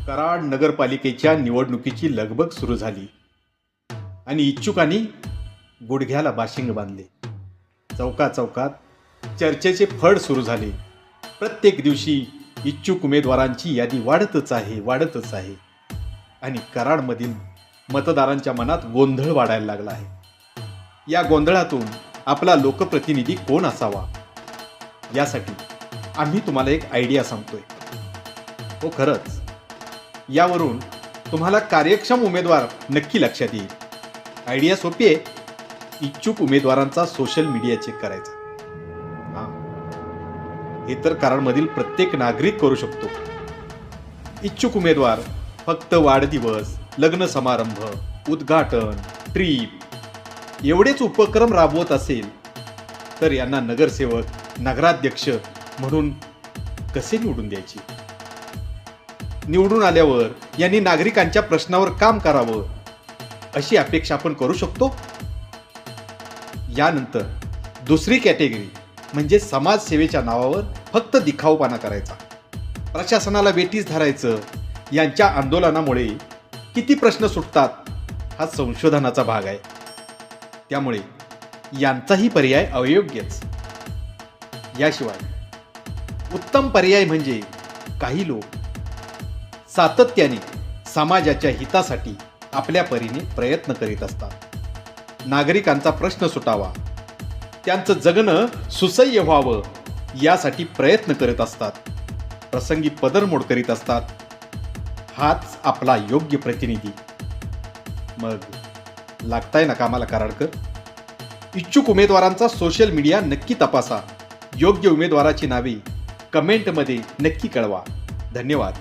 कराड नगरपालिकेच्या निवडणुकीची लगबग सुरू झाली आणि इच्छुकांनी गुडघ्याला बाशिंग बांधले. चौकात चर्चेचे फड सुरू झाले. प्रत्येक दिवशी इच्छुक उमेदवारांची यादी वाढतच आहे आणि कराडमधील मतदारांच्या मनात गोंधळ वाढायला लागला आहे. या गोंधळातून आपला लोकप्रतिनिधी कोण असावा यासाठी आम्ही तुम्हाला एक आयडिया सांगतोय. हो, खरंच यावरून तुम्हाला कार्यक्षम उमेदवार नक्की लक्षात येईल. आयडिया सोपी आहे. इच्छुक उमेदवारांचा सोशल मीडिया चेक करायचा. हे तर कराडमधील प्रत्येक नागरिक करू शकतो. इच्छुक उमेदवार फक्त वाढदिवस, लग्न समारंभ, उद्घाटन, ट्रीप एवढेच उपक्रम राबवत असेल तर यांना नगरसेवक, नगराध्यक्ष म्हणून कसे निवडून द्यायचे? निवडून आल्यावर यांनी नागरिकांच्या प्रश्नावर काम करावं अशी अपेक्षा आपण करू शकतो. यानंतर दुसरी कॅटेगरी म्हणजे समाजसेवेच्या नावावर फक्त दिखाऊपणा करायचा, प्रशासनाला वेठीस धरायचं. यांच्या आंदोलनामुळे किती प्रश्न सुटतात हा संशोधनाचा भाग आहे. त्यामुळे यांचाही पर्याय अयोग्यच. याशिवाय उत्तम पर्याय म्हणजे काही लोक सातत्याने समाजाच्या हितासाठी आपल्या परीने प्रयत्न करीत असतात. नागरिकांचा प्रश्न सुटावा, त्यांचं जगणं सुसह्य व्हावं यासाठी प्रयत्न करत असतात. प्रसंगी पदरमोड करीत असतात. हाच आपला योग्य प्रतिनिधी. मग लागताय ना कामाला कराडकर? इच्छुक उमेदवारांचा सोशल मीडिया नक्की तपासा. योग्य उमेदवाराची नावे कमेंटमध्ये नक्की कळवा. धन्यवाद.